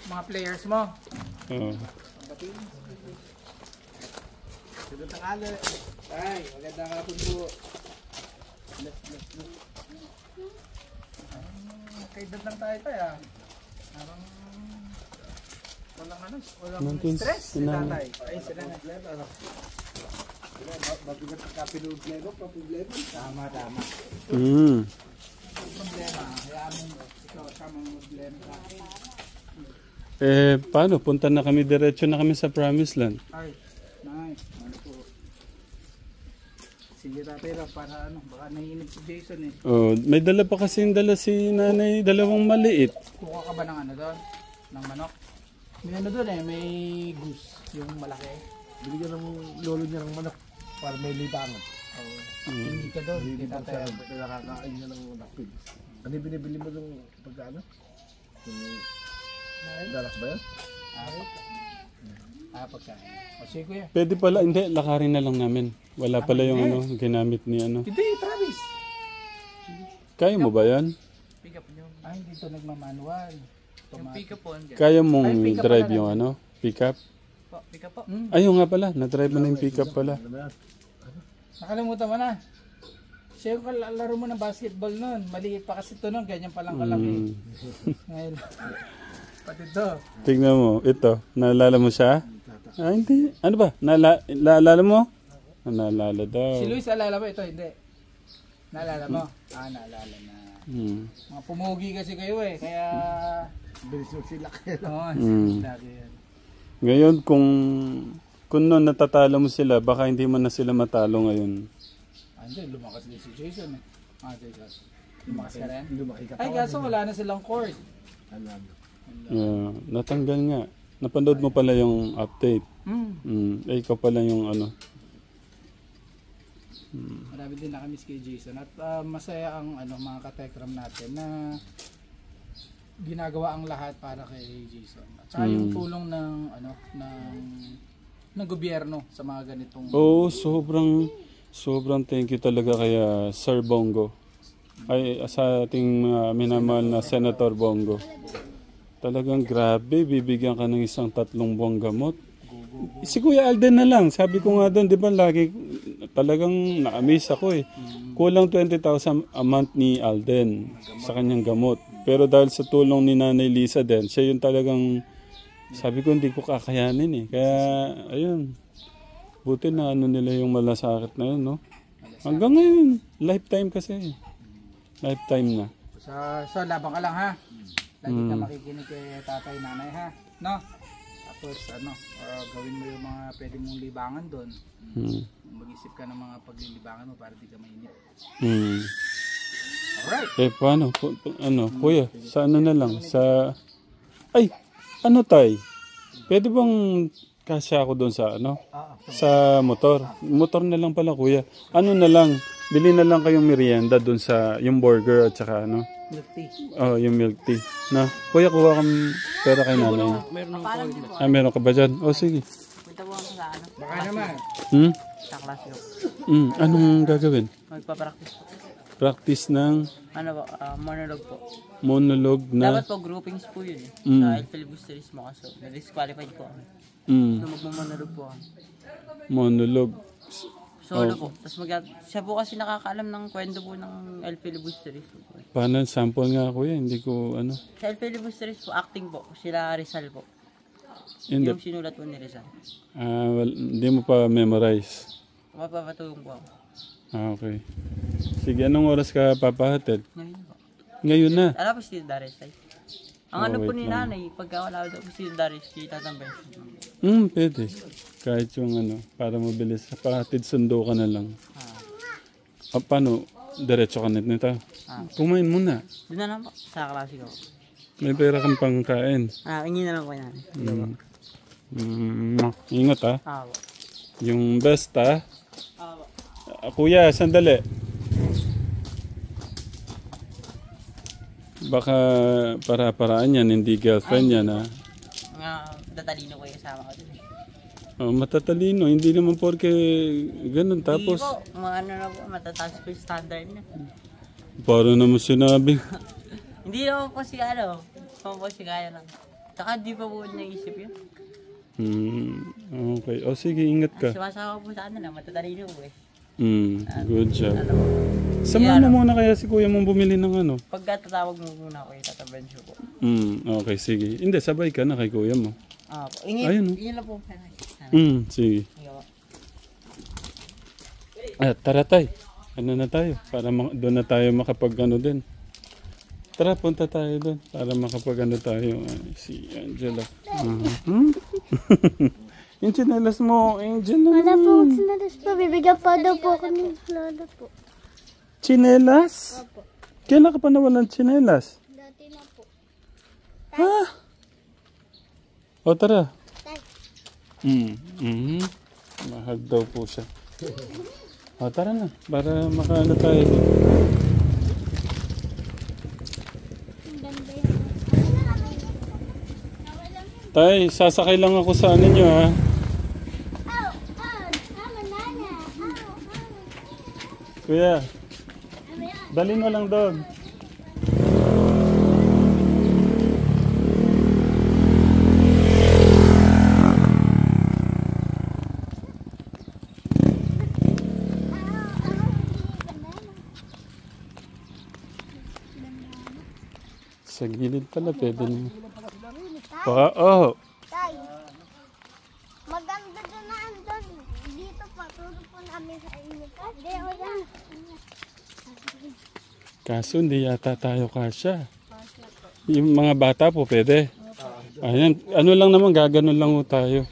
mga players mo. Oo. Sunod ang kala. Ay, magandang hapon po. Kaedad lang tayo tayo. Parang walang ano, walang stress si tatay. Ay, sila na. Mabigat ang kapilproblema, problema. Tama. Problema, kaya ikaw siya mga problema. Paano? Punta na kami, diretso na kami sa Promised Land. Ay, nice. Ano po? Sige tatay lang, para ano, baka naiinip si Jason eh. Oh, may dala pa kasing dala si nanay, dalawang maliit. Kuha ka ba ng ano doon? Ng manok? May ano doon eh, may goose, yung malaki. Binigyan ng lolo niya ng manok para may libangan. Oo. Hindi ka doon, hindi tatay. Nakakain niya ng nakpid. Ano yung binibili mo yung pagkaano? Yung dalak ba yan? Pagkain. O sige kuya. Pwede pala, hindi, lakarin na lang namin. Wala pala yung ano, ginamit ni ano. Hindi, Travis. Kaya mo ba yan? Pick up nyo. Ay, hindi ito nagmamanual. Yung pick up po. Kaya mong Ay, pick up drive pala yung natin. ano, pick up? Po, pick up po. Ayun nga pala, na-drive mo na yung pick up pala. Nakalimutan mo na. Siya yung laro mo ng basketball nun. Maliit pa kasi ito nun, ganyan palang kalaki. Ngayon. Pati ito. Tignan mo, ito, naalala mo siya? Ah, hindi. Ano ba? Naalala mo? Naalala daw. Si Luis, alala mo ito? Hindi. Naalala mo? Naalala na. Mga pumugi kasi kayo eh, kaya... Bilis yung sila kayo. Oo, lagi yan. Ngayon, kung noon natatalo mo sila, baka hindi mo na sila matalo ngayon. Hindi, lumakas din si Jason eh. Jason. Lumakas ka rin? Lumaki ka. Ay, kaso wala na silang court. Alam. Yeah, natanggal nga. Napanood mo pala yung update. Ikaw pala yung ano. Marami din nakamiss kay Jason at masaya ang ano, mga katekram natin na ginagawa ang lahat para kay Jason. At saka yung tulong ng ano ng gobyerno sa mga ganitong sobrang thank you talaga kaya Sir Bongo. Ay sa ating minamahal na Senator Bongo. Talagang grabe, bibigyan ka ng isang 3 buwang gamot. Si Kuya Alden na lang, sabi ko nga doon, di ba lagi talagang na-amaze ako eh. Kulang 20,000 a month ni Alden sa kanyang gamot. Pero dahil sa tulong ni Nanay Lisa din, siya yung talagang, sabi ko hindi ko kakayanin eh. Kaya, ayun, buti na ano nila yung malasakit na yun, no? Hanggang ngayon, lifetime kasi. Lifetime na. So labang ka lang ha. Lagi ka makikinig kay tatay nanay ha. No? Tapos ano, gawin mo yung mga pwede mong libangan doon. Mag-isip ka ng mga paglilibangan mo para di ka mainip. Alright. Paano? Kuya, sa ano na lang? Sa... Ay! Ano tay? Pwede bang kasya ako doon sa ano? Sa motor. Motor na lang pala kuya. Ano na lang? Bili na lang kayong merienda doon sa yung burger at saka ano? Milk tea. Oh, yung milk tea. Na, kuya, kuha kang pera kay nanay. Meron ka ba dyan? Oh, sige. Punta po ako sa ano? Baka naman. Sa klase ko. Anong gagawin? Magpa-practice po. Practice ng Ano po? Monologue po. monologue na... Dapat po groupings po yun eh. Sa filibusterism mo kaso. Na-disqualified po ako. So magmamonologue po ako. Monologue. Solo po. Tapos siya po kasi nakakaalam ng kwento po ng El Filibusterismo po. Paano? Sample nga kuya, hindi ko ano. Sa El Filibusterismo po, acting po. Sila Rizal po. Hindi. Yung sinulat po ni Rizal. Hindi mo pa memorize. Mapapatulong po ako. Okay. Sige, anong oras ka papahatid? Ngayon po. Ngayon na. Alam po si Darius ay. Ang ano po ni nanay, pagka wala daw po si Darius, kita tambay. Pwede. Kahit yung ano, para mabilis. Pahatid sundo ka na lang. Paano? Diretso ka nito. Kumain muna. Doon na lang po, sa klase ko. May pera kang pangkain. Ingin na lang po yan. Ingat ha. Po. Yung best ha. Po. Kuya, sandali. Baka para-paraan yan, hindi girlfriend yan ha. Mga tatalino ko yung kasama ko dun. Matatalino, hindi naman porke ganun. Tapos, Hindi po, mga ano na po, matataas po yung standard na. para naman sinabi. Hindi naman po si ano, po si kaya lang. Tsaka di pa po naisip yun. Okay. O sige, ingat ka. Sumasama po sa ano na, matatalino po eh. Good job. Ano po. Samahan mo muna kaya si kuya mong bumili ng ano? Pagka tatawag mo muna ako, tatabensyo po. Okay, sige. Hindi, sabay ka na kay kuya mo. Po. Ayun, oh. Yun lang po. Sige. Tara tay. Ano na tayo? Para doon na tayo makapag ano din. Tara, punta tayo doon. Para makapag ano tayo. Si Angela. Yung tsinelas mo, Angel na Wala po, naman. sinalas po. Bibigyan pa daw po ako ng lolo po. Tsinelas? Opo. Kailan ka pa nawalan tsinelas? Dati na po. Ha? O tara. Tay. Mahal daw po siya. O tara na. Para makaano tayo. Ang ganda yun. Tay, sasakay lang ako sa ano nyo ha. Kuya, dalhin mo lang doon. Sa gilid pala, pwede naman. Tay, maganda doon na andun. Dito pa, turo po namin sa inyo. Hindi, wala. Kaso hindi yata tayo kasya. Yung mga bata po pwede. Ayan, ano lang naman, gaganon lang ho tayo.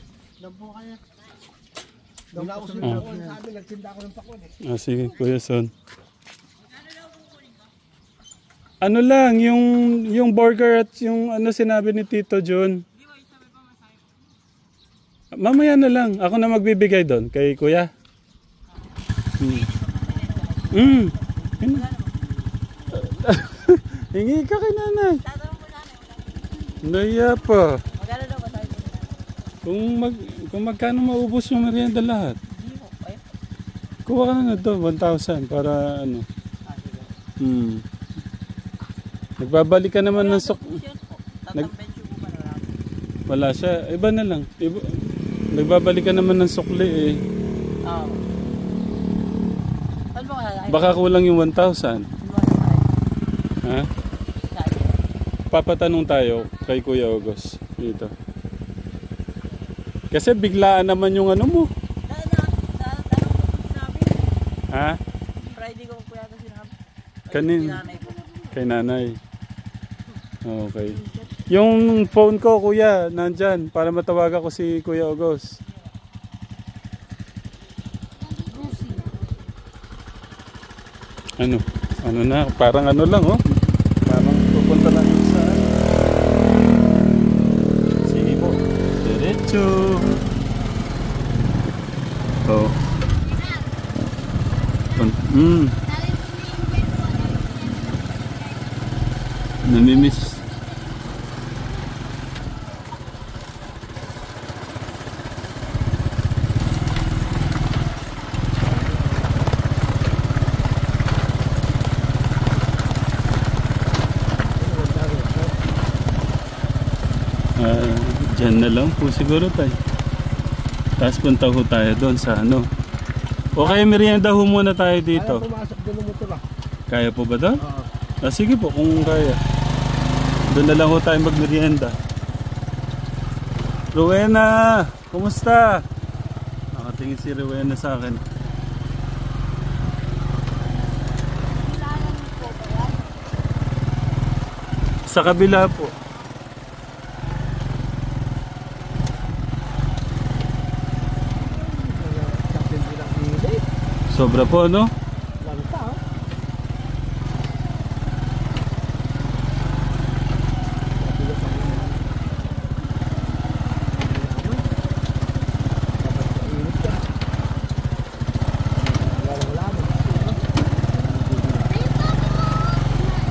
Doon ako sinunod. Sabi, nagtinda ako ng pakwan eh. Sige, Kuya Son. Ano lang, yung burger at yung ano sinabi ni Tito John. Mamaya na lang. Ako na magbibigay doon kay Kuya. Hingi ka kay nanay. Naya pa. Magkano daw ba tayo? Kung magkano maubos yung merienda lahat. Hindi po. Ayun. Kuha ka na doon, 1,000 para ano. Sige. Nagbabalik ka naman ng sok. Tatabensyo po ba na lang? Wala siya. Iba na lang. Nagbabalik ka naman ng sukli eh. Oo. Saan ba kaya? Baka kulang yung 1,000. Saan ba kaya? Ha? Saan? Papatanong tayo kay Kuya August dito. Kasi biglaan naman yung ano mo. Tanong ko sinabi. Ha? Friday ko po yata sinabi. Kanin? Sinanay po. Kay nanay. Okay. Yung phone ko, kuya, nandyan. Para matawagan ko si Kuya August. Ano? Ano na? Parang ano lang, oh. Parang pupunta lang yung sa... Sige po. Diretso. Oh. Namimiss. Diyan na lang po siguro tayo. Tapos punta ho tayo doon sa ano. Okay, merienda ho muna tayo dito. Kaya pumasok doon ng motor ah. Kaya po ba doon? Oo. Sige po, kung kaya. Doon na lang ho tayo magmerienda. Rowena! Kumusta? Nakatingin si Rowena sa akin. Sa kabila po. Kapin bilang init. Sobra po, no? Lanta ah.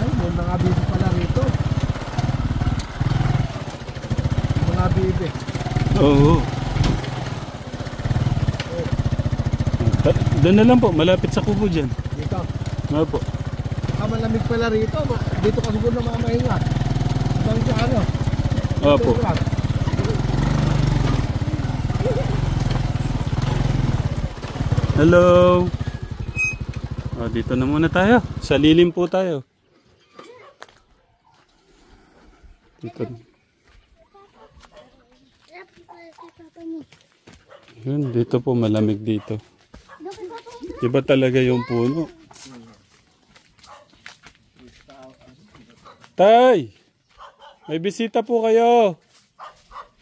Ay, may mga bibi pala rito. Mga bibi. Oo. Doon na lang po, malapit sa kubo dyan. Dito. Nga po. Malamig pala rito. Dito ka siguro na mamahinga. Bang sa ano? Opo. Hello. Dito na muna tayo. Sa lilim po tayo. Dito. Yun, dito po malamig dito. Iba talaga yung puno. Tay! May bisita po kayo.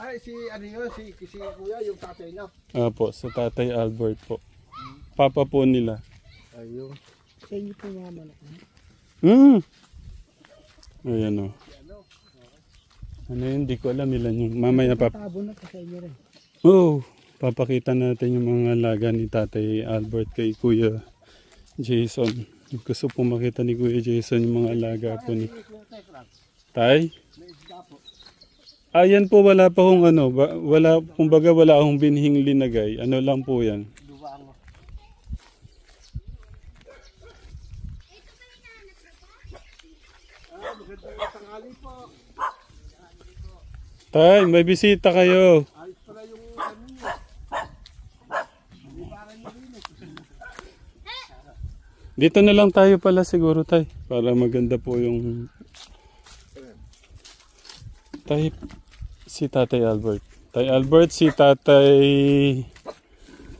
Ay, si ano yun, si kuya, yung tatay na. Opo, sa Tatay Albert po. Papa po nila. Ayun. Sa inyo po mga manok. Ayan o. Ano yun, di ko alam ilan yung mamaya Tabo na po sa inyo rin. Papakita natin yung mga alaga ni Tatay Albert kay Kuya Jason. Gusto po makita ni Kuya Jason yung mga alaga po ni Tay. Yan po wala pa hong ano, wala, kumbaga wala akong binhing linagay. Ano lang po yan. Tay, may bisita kayo. Dito na lang tayo pala siguro, Tay. Para maganda po yung... Tay, si Tatay Albert. Tay Albert, si Tatay...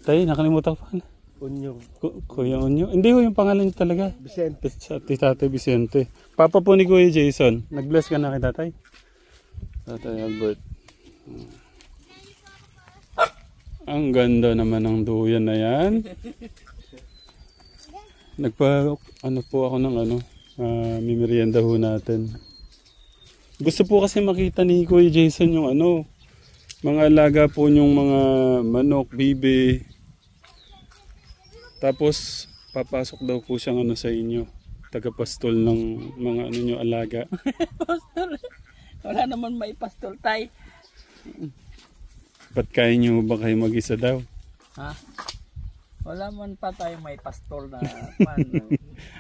Tay, nakalimutan ko pa. Unyo. Kuya Unyo. Hindi ko yung pangalan niya talaga. Vicente. Si Tatay Vicente. Papa po ni Kuya Jason. Nag-bless ka na kay Tatay? Tatay Albert. Ang ganda naman ng duyan na yan. Ano po ako ng mimerienda ho natin. Gusto po kasi makita ni Kuya Jason yung mga alaga po yung mga manok, bibe. Tapos papasok daw po siyang sa inyo. Tagapastol ng mga nyo alaga. Pastol. Wala naman may pastol, Tay. Ba't kaya nyo ba kayo mag-isa daw? Ha? Wala man pa tayo may pastol na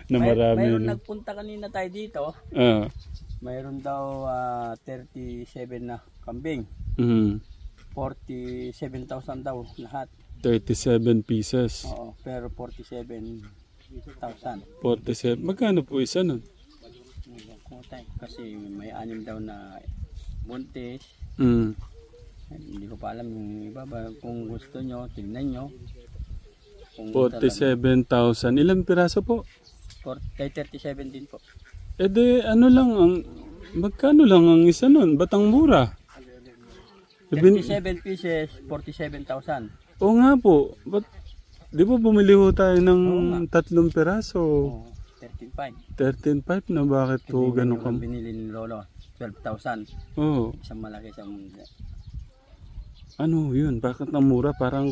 Na marami. Mayroon nagpunta kanina tayo dito. Mayroon daw 37 na kambing. 47,000 daw lahat. 37 pieces. Oo, pero 47,000. 47. Magkano po isa nun? Kasi may 6 daw na buntis. Hindi ko pa alam yung iba ba. Kung gusto nyo, tingnan nyo. 47,000. Ilang piraso po? Kay 37 din po. Magkano lang ang isa nun? Ba't ang mura? 37 pieces, 47,000. Oo nga po. Ba't, di ba bumili ho tayo ng 3 piraso? Oo, 13,500. 13,500 na bakit po ganun ka? Binili ni Lolo, 12,000. Oo. Isang malaki, isang... Ano yun? Bakit ang mura? Parang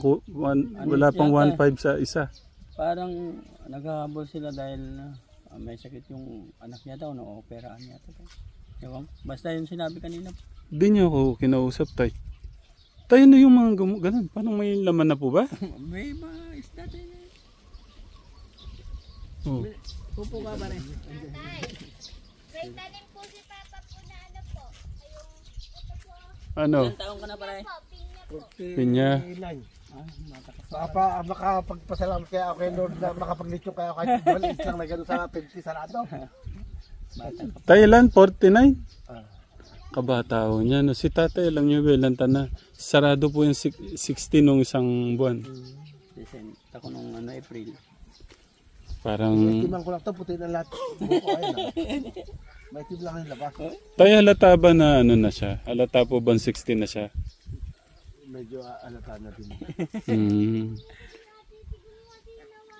wala pang 1,500 sa isa. Parang naghahabol sila dahil may sakit yung anak niya daw, na-operaan niya. Basta yung sinabi kanina. Di niyo ako kinausap, Tay. Tay, ano yung mga ganun? Parang may laman na po ba? May mga isda din. Pupo ka ba rin? May tanim po si Papa po na po. Ano? Ilang taong ka na pare? Pinya. Makapagpasalamat kaya ako kay Lord na makapaglitsyo kaya kahit maliit lang na gano'n sa 50 sarado. Thailand, 49? Kabata ho niya. No? Si tatay, alam niyo ba, ilan na. Sarado po yung 16 nung isang buwan. Ako nung April. Parang... Timang ko lang ito, puti na lahat. May tim lang yung labas. Tayo halata ba na na siya? Halata po ba 16 na siya? Medyo alata na din.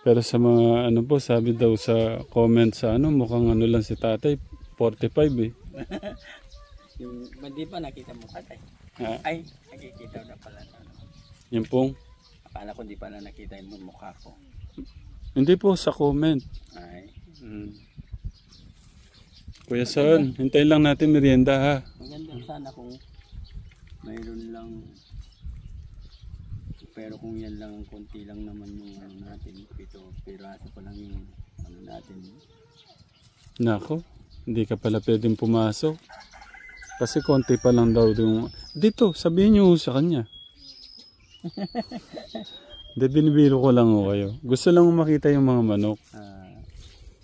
Pero sa mga po, sabi daw sa comment sa mukhang lang si tatay, 45 eh. Yung hindi pa nakita mo tatay. Ay, nakikita na pala. Yung pong? Akala ko hindi pa na nakita yung mukha ko. Hindi po, sa comment. Ay. Kuya Son, hintayin lang natin merienda ha. Maganda sana kung mayroon lang. Pero kung yan lang, konti lang naman yung natin. Piraso pa lang yung natin. Nako, hindi ka pala pwedeng pumasok. Kasi konti pa lang daw yung... Dito, sabihin niyo sa kanya. Hindi, binibiro ko lang ho kayo. Gusto lang makita yung mga manok.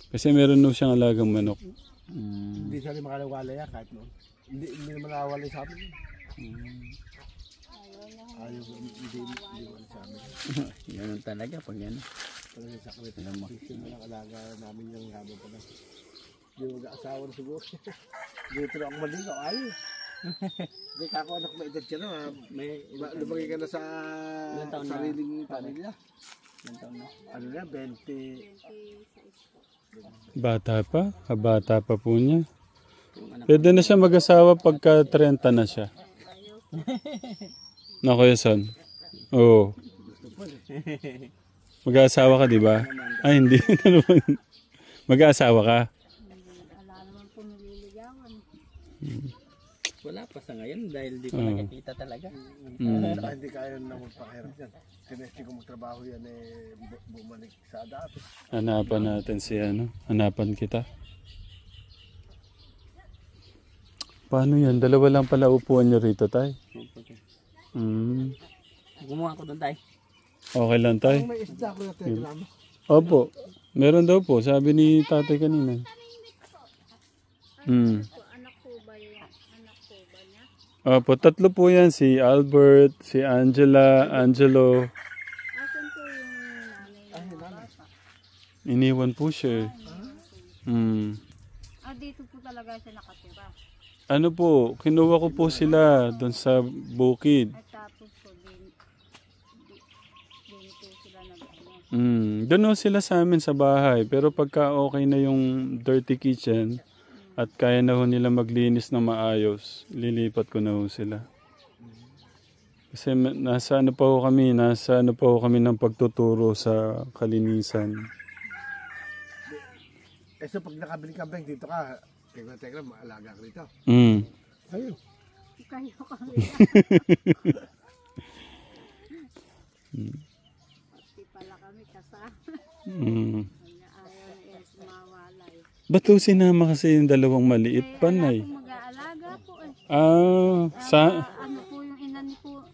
Kasi meron no siyang alagang manok. Hindi siya rin makalawala yan kahit noon. Hindi naman nakawala sa amin. Ayaw, hindi wala sa amin. Ganun talaga pag yan. Talagang sakit. Gusto mo lang alaga namin yung habang pa lang. Hindi mag-aasawa na siguro. Dito na ako maligaw. Ayaw. Hindi kako anak may edad ka na. Lumagay ka na sa sariling pamilya. Ano na, 20. Bata pa? Kabata pa po niya. Pwede na siya mag-asawa pagka 30 na siya. Na Kuya Son? Oo. Mag-aasawa ka, di ba? Ay, hindi. Mag-aasawa ka? Wala naman po nililigawan. Wala pa sa ngayon dahil di ko nakikita talaga. Hindi kaya na magpakahirap yan. Tinesting ko magtrabaho yan bumalik sa dati. Hanapan natin si ano. Hanapan kita. Paano yan? Dalawa lang pala upuan niyo rito, tay? Gumawa ko doon tayo. Okay lang, tay? May isda ko na telegrama. Opo. Meron daw po. Sabi ni tatay kanina. Anak po ba yan? Anak po ba niya? Opo, tatlo po yan. Si Albert, si Angela, Angelo. Asan po yung nanay ng bata? Iniwan po siya. Dito po talaga siya nakatira. Ano po, kinuha ko po sila doon sa bukid. At tapos po din po sila nag-ano. Doon ho sila sa amin sa bahay. Pero pagka okay na yung dirty kitchen at kaya na ho nila maglinis na maayos, lilipat ko na ho sila. Kasi nasa ano pa ho kami ng pagtuturo sa kalinisan. So pag nakabili kambing dito ka, teka, maalaga ka rito. Ayun. Kayo kami. Pati pala kami kasama. Ayaw na yes, mawalay. Ba't ho sinama kasi yung dalawang maliit panay? Ako mag-aalaga po eh. Ano po yung inan po,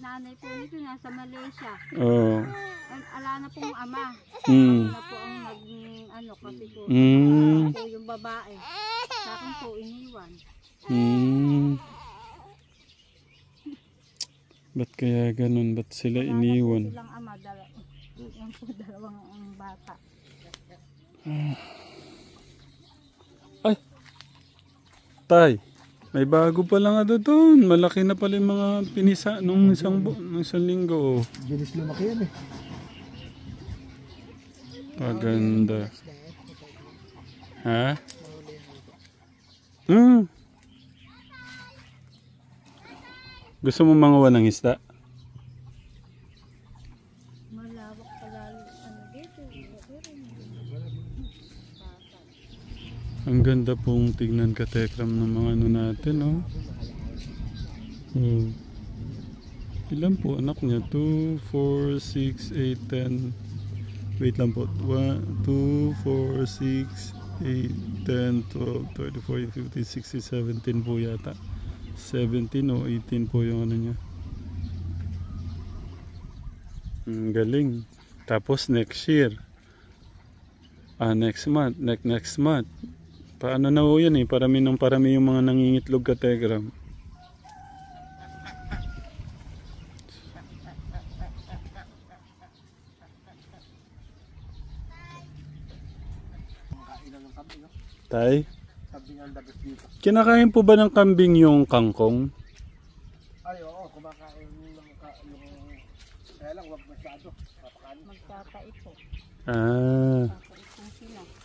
nanay po nito nasa Malaysia. Oh. Ala na pong ama. Na po ang kasi po, po yung babae. Sa akin po iniwan. Ba't kaya ganun? Ba't sila iniwan? Silang ama, yan po dalawang bata. Ay! Tay! May bago pa lang doon. Malaki na pala yung mga pinisa nung isang linggo. Bilis lumaki yan eh. Maganda. Ha? Gusto mo manguha ng isda? Malawak pala dito. Ang ganda pong tignan katekram ng mga ano natin, oh. Ilan po anak niya? 2, 4, 6, 8, 10. Wait lang po. 1, 2, 4, 6, 8, 10, 12, 13, 14, 15, 16, 17 po yata. 17 o 18 po yung ano niya. Galing. Tapos next year. Next month. Next month. Paano na ho yan eh? Parami yung mga nangingitlog kategram. Tay? Kinakain po ba ng kambing yung kangkong? Ay, oo, kumakain yung kaya lang, wag masyado. Magpapai po.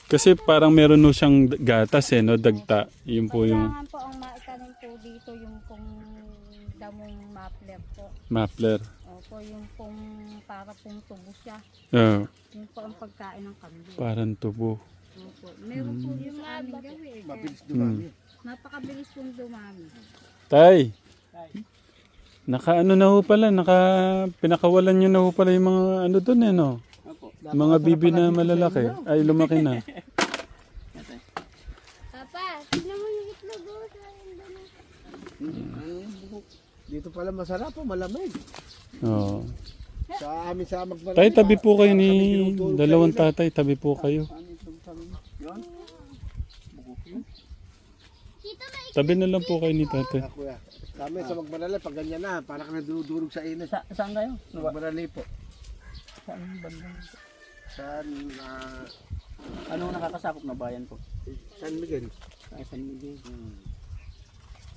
Kasi parang meron no siyang gatas no, dagta. Yun po yung... Kailangan po ang maitanim po dito yung pong damong mapler po. Mapler. Opo, yung pong para pong tubo siya. Yung po ang pagkain ng kambing. Parang tubo. Opo. Meron po yung aming gawin. Mabilis dumami. Napakabilis pong dumami. Tay! Naka-ano na ho pala, pinakawalan nyo na ho pala yung mga ano doon no? Mga bibi na malalaki. Ay, lumaki na. Papa, tignan mo yung itlog. Dito pala masarap po, malamig. Oo. Sa amin sa Magbanal. Tay, tabi po kayo ni dalawang tatay. Tabi po kayo. Tabi na lang po kayo ni tatay. Kuya. Kami sa Magbanal, pag ganyan na, parang ka nadudurog sa init. Saan kayo? Magbanal po. Saan banda? Saan, Anong nakakasakop na bayan po? San Miguel. San Miguel.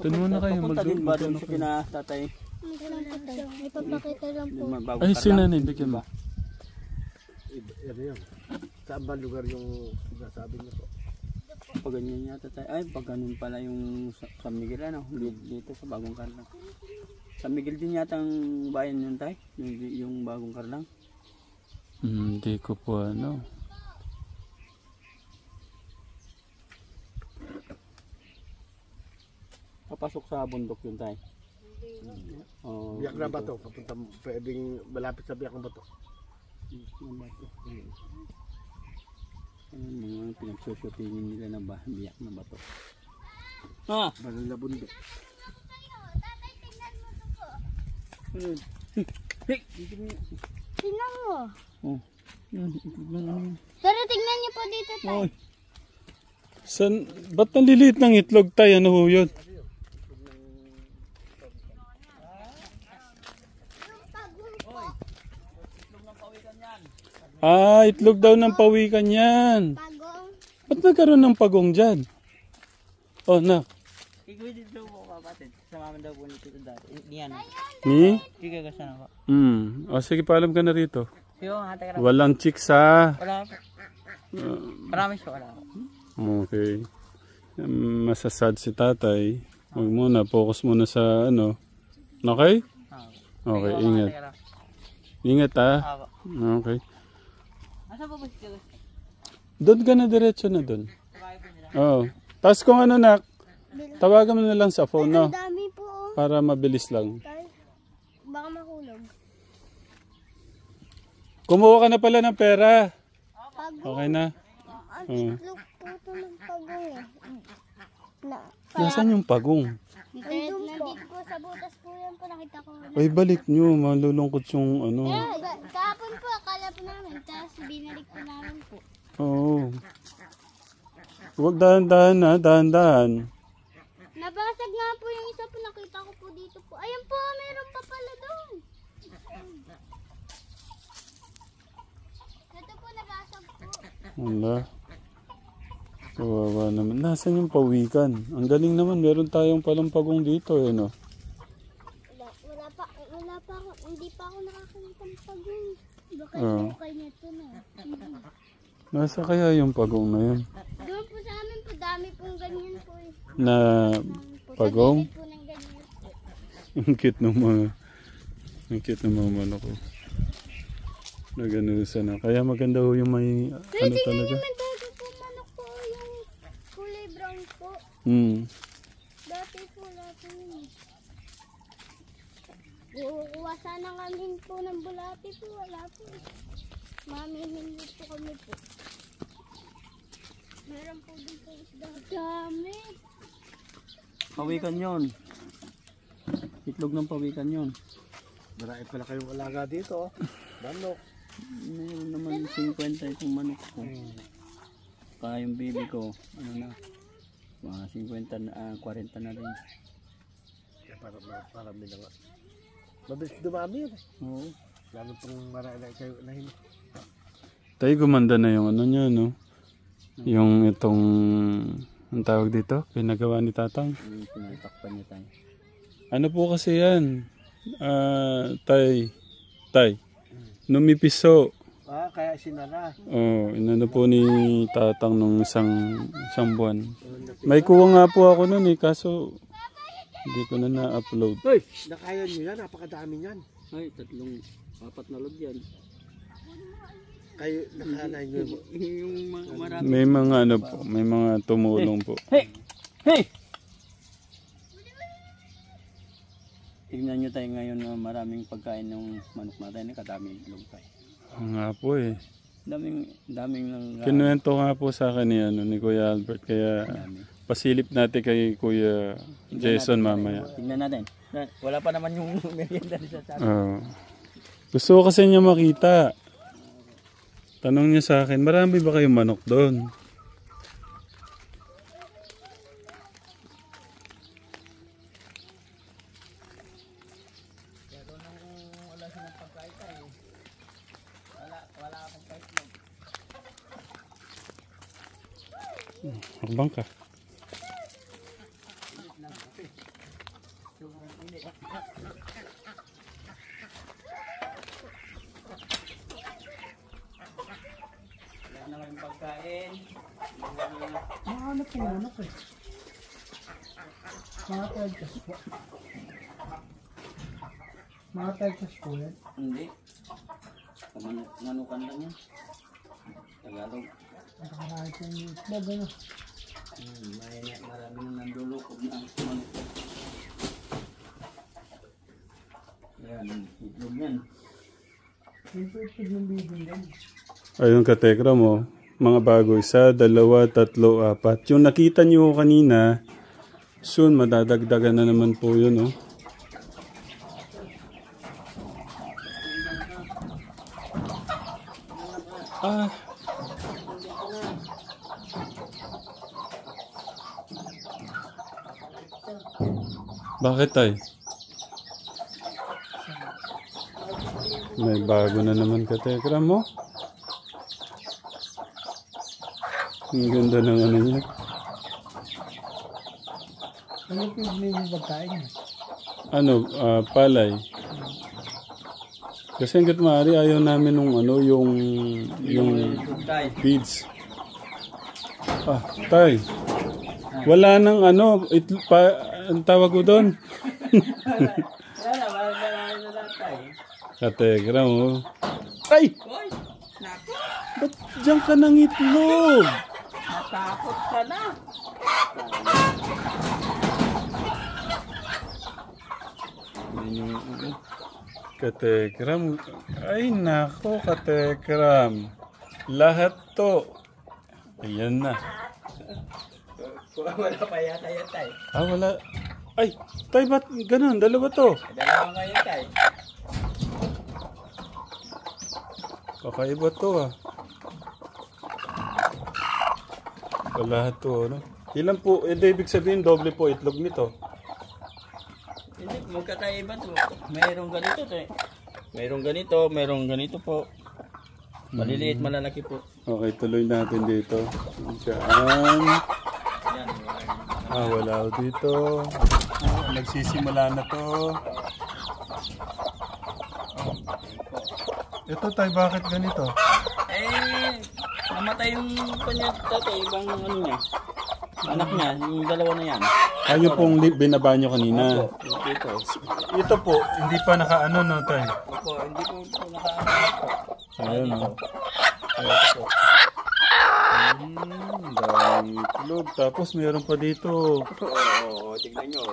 Doon muna kayo. Papunta din ba doon sa kinatatay? May papakita lang po. Ay, si nanay. Bigyan ba? Ano yun? Saan ba lugar yung nasabi niyo po? Pag ganyan yata tayo. Ay, pag ganun pala yung San Miguel ano. Dito sa Bagong Karlang. San Miguel din yata ang bayan yun tayo. Yung Bagong Karlang. Hindi ko po ano. Papasok sa bundok yun tayo. Oh, Biyak na ba to? Papunta, pwedeng malapit sa biyak na ba to? Yung bato. Ayun, mga pinagsushootingin nila na biyak na bato. Ah! Banal na bundok. Ayun. Hey! Tingnan mo. Oh. Pero tingnan niyo po dito tayo. Oy. Ba't naliliit ng itlog tayo? Ano ho yun? Ah, itlog daw ng pawikan yan. Pagong. Ba't nagkaroon ng pagong dyan? Oh, na. Ikaw dito po kapatid. Samaman daw po nito dati. Hindi yan. Ni? Ikaw ka sana po. O sige, paalam ka na rito. Yung ate ka. Walang chicks ha. Wala po. Marami siya wala po. Okay. Masasad si tatay. Huwag muna, focus muna sa ano. Okay? Okay, ingat. Ingat ha. Okay. Asa po ba si Kagos? Doon ka na, diretso na doon. Oo. Tapos kung ano na, tawagan mo na lang sa phone, no? Ang dami po. Para mabilis lang. Tay, baka makulog. Kumuha ka na pala ng pera. Pagong. Okay na? Ang itlog po ito ng pagong eh. Nasaan yung pagong? Andun po. Po sa butas po yan po nakita ko. Ay, balik nyo. Malulungkot yung ano. Kahapon po akala po namin. Tapos binalik po namin po. Oo. Huwag dahan-dahan ha. Dahan-dahan. Nabasag nga po yung isa po. Nakita ko po dito po. Ayun po, meron pa pala doon. Ito po nabasag po. Wala. Kawawa naman. Nasaan yung pawikan? Ang galing naman. Meron tayong palang pagong dito eh, no? Wala pa ako. Hindi pa ako nakakita ng pagong. Baka Oo. yung kay nito na. Nasa kaya yung pagong na yun? Doon po sa amin po. Dami pong ganyan po eh. Na pagong? Sa gilid po ng ganyan po. Ang cute ng mga... Ang cute ng mga manok ko. Naganusa na. Kaya maganda ho yung may... Ano talaga? May bago po manok po. Yung kulay brown po. Dati po natin yun. Kukuha sana kami po ng bulati po. Wala po. Mamimili po kami po. Meron po dito isda. Dami. Pawikan yon. Itlog ng pawikan yon. Marami pala kayong alaga dito. Manok. Mayroon naman 50 itong manok ko. Kaya yung baby ko, ano na, mga 50 na, 40 na rin. Kaya parang na nga. Mabilis dumami yun. Oo. Lalo pang marami kayo unahin. Tayo gumanda na yung ano niya, no? Yung itong... Ang tawag dito? Pinagawa ni Tatang. Yung pinatakpan niya tayo. Ano po kasi yan? Tay. Numipiso. Kaya sinara. Oh, inano po ni Tatang nung isang buwan. May kuha nga po ako nun eh, kaso hindi ko na na-upload. Hoy! Nakaya nyo yan. Napakadami yan. Ay, 4 na log yan. Kayo nakanay nyo. Yung marami. May mga ano po, may mga tumulong po. Hey! Hey! Tignan nyo tayo ngayon na maraming pagkain ng manok natin. Kadaming itlog tayo. Nga po eh. Daming lang. Kinuwento nga po sa akin ni Kuya Albert, kaya pasilip natin kay Kuya Jason mamaya. Tignan natin. Wala pa naman yung merienda sa sabi. Gusto ko kasi niya makita. Tanong niya sa akin, marami ba kayong manok doon? Hakbang ka. Wala na kayong pagkain. Mahanap ko manok eh. Mga tagkas po. Mga tagkas po yan. Hindi. Manukan lang yan. Tagalog. Nakakain ko yung itlog ano. Marami nang nandulukob na ang manok. Yan, itlog yan. Yung itlog ng bibig yan. Ayun katekra mo, mga bago, 1, 2, 3, 4. Yung nakita niyo kanina, soon madadagdagan na naman po yun, oh. Ah. Bakit tay? May bago na naman katekra mo. Ang ganda ng ano niya. Ano pibili yung pagkain niya? Ano, palay. Kasi hanggat maaari ayaw namin nung ano, yung feeds. Ah, tay. Wala nang ano, ang tawag ko doon. Wala tayo. Kategram, oh. Ay! Ba't diyan ka ng itlog? Natakot ka na. Kategram. Ay, nako, kategram. Lahat to. Ayan na. Wala pa yata yan tayo. Ah, wala. Ay, tay, ba't ganun? Dalawa to. Dalawa ngayon tayo. Kakaiba to, ah. Lahat to, ano? Ilan po? Ibig sabihin, doble po itlog nito. Hindi, magkakaiba to. Mayroong ganito to eh. Mayroong ganito po. Maliliit, malalaki po. Okay, tuloy natin dito. Diyan. Yan. Ah, wala ko dito. Nagsisimula na to. Ito tay, bakit ganito? Namatay yung kanya tatay, ibang ano niya. Anak niya, yung dalawa na yan. Ayun pong binaba nyo kanina. Dito. Ito po, hindi pa nakaano no tay. Opo, hindi po naka-ano po. Ayun o. Ito po. Daming itlog. Tapos meron pa dito. Oo, tignan nyo.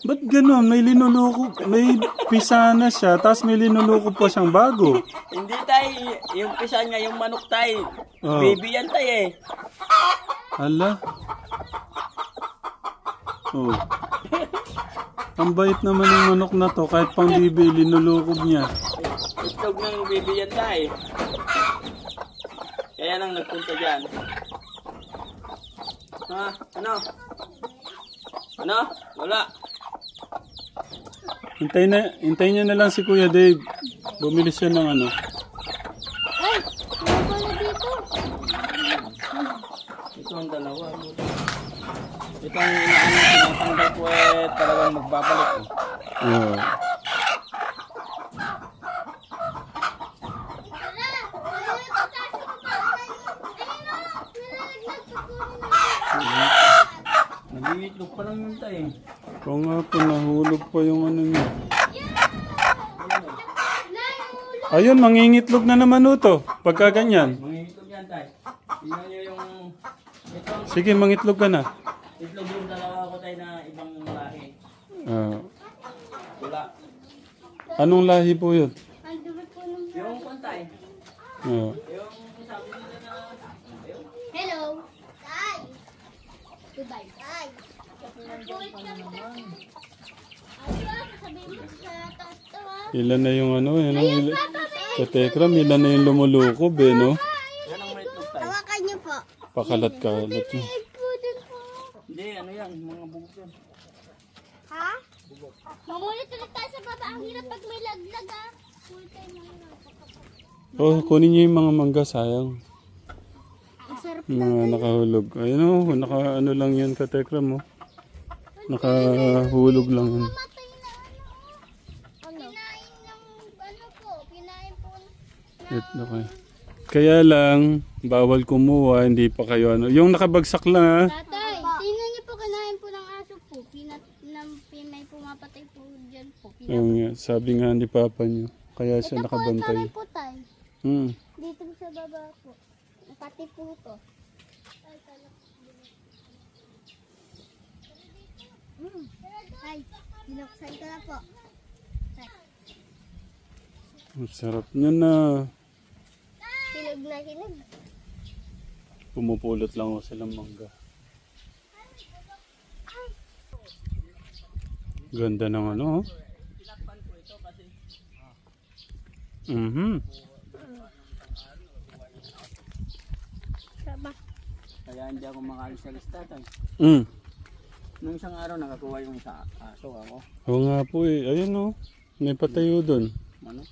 Ba't gano'n? May linuloko. May pisana siya. Tapos may linuloko pa siyang bago. Hindi tayo, yung pisa niya, yung manok tayo. Oh. Baby yan tayo eh. Hala. Oh. Ang bait naman ng manok na to. Kahit pang bibi, linulukob niya. Itlog ng baby yan tayo. Kaya nang nagpunta dyan. Ha? Ano? Ano? Wala. Hintayin niyo na lang si Kuya Dave. Bumili siya ng ano. Ay! Ano pala dito? Ito ang dalawa. Ito ang tinatanggal ko eh talagang magbabalik eh. Oh. Nag-iitlog pa lang yun tayo. Kung nga po, nahulog pa yung ano niya. Ayun, mangingitlog na naman ito. Pagka ganyan. Mangingitlog yan tayo. Tingnan nyo yung... Ito ang Sige, mangitlog ka na. itlog yung dalawa ko tayo na ibang lahi. Ah. Wala. Anong lahi po yun? Ang dumi po nung... Yung pantay. Ah. Yung sabi nila na... Ayun. Hello! Hi! Goodbye. Hi! Ang kulit lang. Ilan na yung ano, yan ang katekram, ilan na yung lumulukob eh, no? Yan ang may itlog tayo. Hawakan niyo po. Pakalat-kalat yun. Hindi, ano yan, mga bugok yan. Ha? Mamulit ulit tayo sa baba. Ang hirap pag may laglag ah. Full time na lang. Oh, kunin niyo yung mga mangga, sayang. Ang sarap. Mga nakahulog. Ayun o, ano lang yan katekram mo. Nakahulog lang yan. Matay na ano. Pinain ng ano po. Pinain po. Ito kayo. Kaya lang, bawal kumuha, hindi pa kayo ano. Yung nakabagsak lang ha. Tatay, tingnan niyo po kinain po ng aso po. May pumapatay po dyan po. Yung, sabi nga ni Papa niyo. Kaya siya nakabantay. Ito po tay. Dito sa baba po. Pati po to. Ay, binuksan ko na po. Ang sarap niya na. Hinog na hinog. Pumupulot lang ako silang mangga. Ganda ng ano. Saba. Kaya hindi ako makaalis sa lista tayo. Mm. Nung isang araw nakakuha yung sa aso ako. Oo nga po eh. Ayun o. May patayo doon. Ano?